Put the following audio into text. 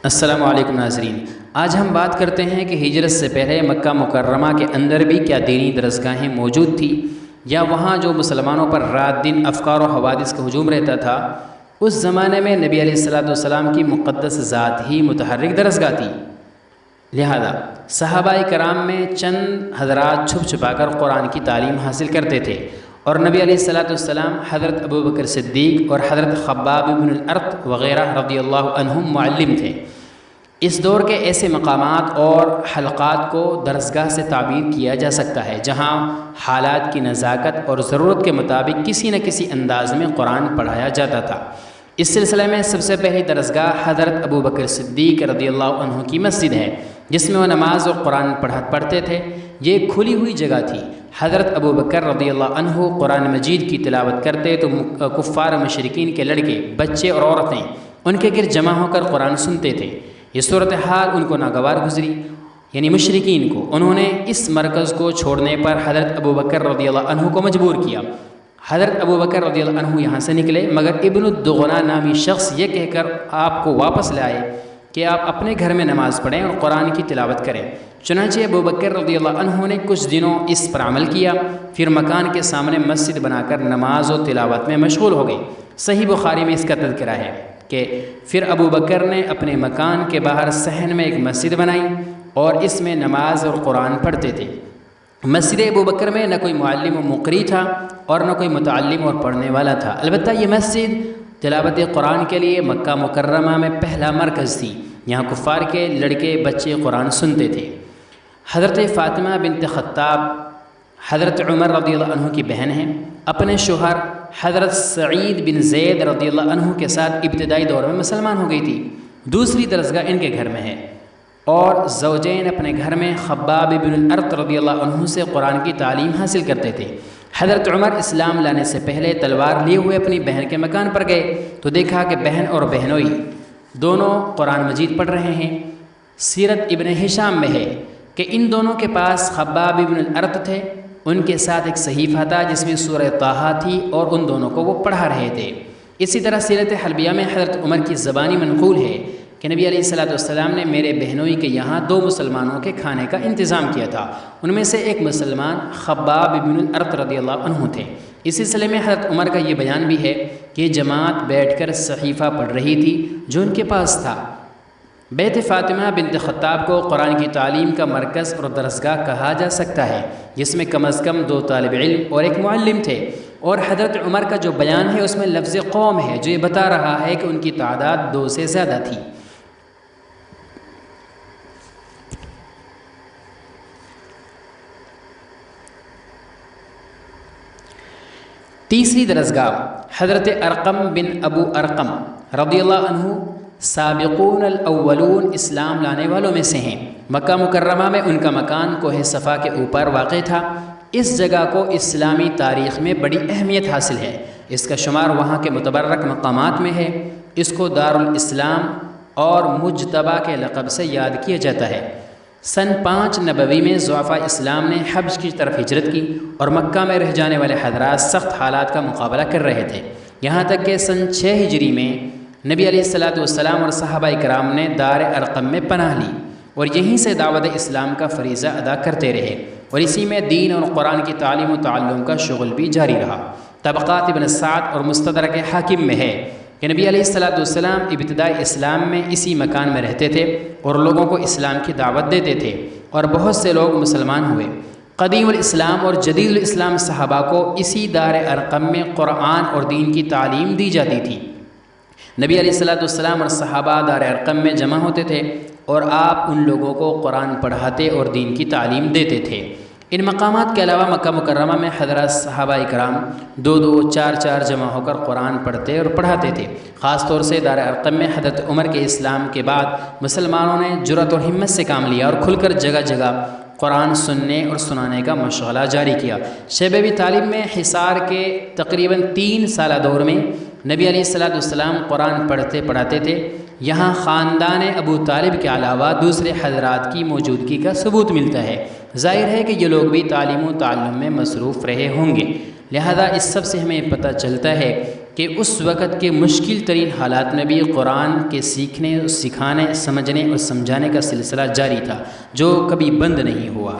السلام علیکم ناظرین، آج ہم بات کرتے ہیں کہ ہجرت سے پہلے مکہ مکرمہ کے اندر بھی کیا دینی درسگاہیں موجود تھیں، یا وہاں جو مسلمانوں پر رات دن افکار و حوادث کا ہجوم رہتا تھا، اس زمانے میں نبی علیہ السلام کی مقدس ذات ہی متحرک درسگاہ تھی۔ لہذا صحابہ کرام میں چند حضرات چھپ چھپا کر قرآن کی تعلیم حاصل کرتے تھے، اور نبی علیہ السلام حضرت ابوبکر صدیق اور حضرت خباب بن الارت وغیرہ رضی اللہ عنہم معلم تھے۔ اس دور کے ایسے مقامات اور حلقات کو درسگاہ سے تعبیر کیا جا سکتا ہے جہاں حالات کی نزاکت اور ضرورت کے مطابق کسی نہ کسی انداز میں قرآن پڑھایا جاتا تھا۔ اس سلسلے میں سب سے پہلی درسگاہ حضرت ابوبکر صدیق رضی اللہ عنہ کی مسجد ہے، جس میں وہ نماز اور قرآن پڑھتے تھے۔ یہ کھلی ہوئی جگہ تھی۔ حضرت ابوبکر رضی اللہ عنہ قرآن مجید کی تلاوت کرتے تو کفار مشرکین کے لڑکے، بچے اور عورتیں ان کے گرد جمع ہو کر قرآن سنتے تھے۔ یہ صورتحال ان کو ناگوار گزری، یعنی مشرکین کو۔ انہوں نے اس مرکز کو چھوڑنے پر حضرت ابوبکر رضی اللہ عنہ کو مجبور کیا۔ حضرت ابوبکر رضی اللہ عنہ یہاں سے نکلے، مگر ابن الدغنا نامی شخص یہ کہہ کر آپ کو واپس لائے کہ آپ اپنے گھر میں نماز پڑھیں اور قرآن کی تلاوت کریں۔ چنانچہ ابوبکر رضی اللہ عنہ نے کچھ دنوں اس پر عمل کیا، پھر مکان کے سامنے مسجد بنا کر نماز و تلاوت میں مشغول ہو گئے۔ صحیح بخاری میں اس کا تذکرہ ہے کہ پھر ابوبکر نے اپنے مکان کے باہر صحن میں ایک مسجد بنائی اور اس میں نماز اور قرآن پڑھتے تھے۔ مسجد ابوبکر میں نہ کوئی معلم و مقری تھا اور نہ کوئی متعلم اور پڑھنے والا تھا، البتہ یہ مسجد تلاوت قرآن کے لیے مکہ مکرمہ میں پہلا مرکز تھی۔ یہاں کفار کے لڑکے بچے قرآن سنتے تھے۔ حضرت فاطمہ بنت خطاب حضرت عمر رضی اللہ عنہ کی بہن ہیں۔ اپنے شوہر حضرت سعید بن زید رضی اللہ عنہ کے ساتھ ابتدائی دور میں مسلمان ہو گئی تھی۔ دوسری درسگاہ ان کے گھر میں ہے، اور زوجین اپنے گھر میں خباب بن الارت رضی اللہ عنہ سے قرآن کی تعلیم حاصل کرتے تھے۔ حضرت عمر اسلام لانے سے پہلے تلوار لیے ہوئے اپنی بہن کے مکان پر گئے تو دیکھا کہ بہن اور بہنوئی دونوں قرآن مجید پڑھ رہے ہیں۔ سیرت ابن ہشام میں ہے کہ ان دونوں کے پاس خباب بن الارت تھے، ان کے ساتھ ایک صحیفہ تھا جس میں سورہ طٰہٰ تھی، اور ان دونوں کو وہ پڑھا رہے تھے۔ اسی طرح سیرت حلبیہ میں حضرت عمر کی زبانی منقول ہے کہ نبی علیہ السلام نے میرے بہنوئی کے یہاں 2 مسلمانوں کے کھانے کا انتظام کیا تھا، ان میں سے ایک مسلمان خباب بن الارت رضی اللہ عنہ تھے۔ اس سلسلے میں حضرت عمر کا یہ بیان بھی ہے کہ جماعت بیٹھ کر صحیفہ پڑھ رہی تھی جو ان کے پاس تھا۔ بیت فاطمہ بنت خطاب کو قرآن کی تعلیم کا مرکز اور درسگاہ کہا جا سکتا ہے، جس میں کم از کم 2 طالب علم اور ایک معلم تھے، اور حضرت عمر کا جو بیان ہے اس میں لفظ قوم ہے جو یہ بتا رہا ہے کہ ان کی تعداد 2 سے زیادہ تھی۔ تیسری درسگاہ حضرت ارقم بن ابو ارقم رضی اللہ عنہ سابقون الاولون اسلام لانے والوں میں سے ہیں۔ مکہ مکرمہ میں ان کا مکان کوہ صفا کے اوپر واقع تھا۔ اس جگہ کو اسلامی تاریخ میں بڑی اہمیت حاصل ہے۔ اس کا شمار وہاں کے متبرک مقامات میں ہے۔ اس کو دار الاسلام اور مجتبہ کے لقب سے یاد کیا جاتا ہے۔ سن 5 نبوی میں ضعفاء اسلام نے حبش کی طرف ہجرت کی، اور مکہ میں رہ جانے والے حضرات سخت حالات کا مقابلہ کر رہے تھے، یہاں تک کہ سن 6 ہجری میں نبی علیہ السلام اور صحابہ کرام نے دار ارقم میں پناہ لی، اور یہیں سے دعوت اسلام کا فریضہ ادا کرتے رہے، اور اسی میں دین اور قرآن کی تعلیم و تعلم کا شغل بھی جاری رہا۔ طبقات ابن سعد اور مستدرک حاکم میں ہے کہ نبی علیہ السلام ابتدائی اسلام میں اسی مکان میں رہتے تھے اور لوگوں کو اسلام کی دعوت دیتے تھے، اور بہت سے لوگ مسلمان ہوئے۔ قدیم الاسلام اور جدید الاسلام صحابہ کو اسی دار ارقم میں قرآن اور دین کی تعلیم دی جاتی تھی۔ نبی علیہ السلام اور صحابہ دار ارقم میں جمع ہوتے تھے، اور آپ ان لوگوں کو قرآن پڑھاتے اور دین کی تعلیم دیتے تھے۔ ان مقامات کے علاوہ مکہ مکرمہ میں حضرات صحابہ کرام 2 4 جمع ہو کر قرآن پڑھتے اور پڑھاتے تھے۔ خاص طور سے دار ارقم میں حضرت عمر کے اسلام کے بعد مسلمانوں نے جرأت اور ہمت سے کام لیا اور کھل کر جگہ جگہ قرآن سننے اور سنانے کا مشغلہ جاری کیا۔ شیبہ تعلیم میں حصار کے تقریباً 3 سالہ دور میں نبی علیہ السلام قرآن پڑھتے پڑھاتے تھے۔ یہاں خاندان ابو طالب کے علاوہ دوسرے حضرات کی موجودگی کا ثبوت ملتا ہے۔ ظاہر ہے کہ یہ لوگ بھی تعلیم و تعلم میں مصروف رہے ہوں گے، لہذا اس سب سے ہمیں پتہ چلتا ہے کہ اس وقت کے مشکل ترین حالات میں بھی قرآن کے سیکھنے، سکھانے، سمجھنے اور سمجھانے کا سلسلہ جاری تھا، جو کبھی بند نہیں ہوا۔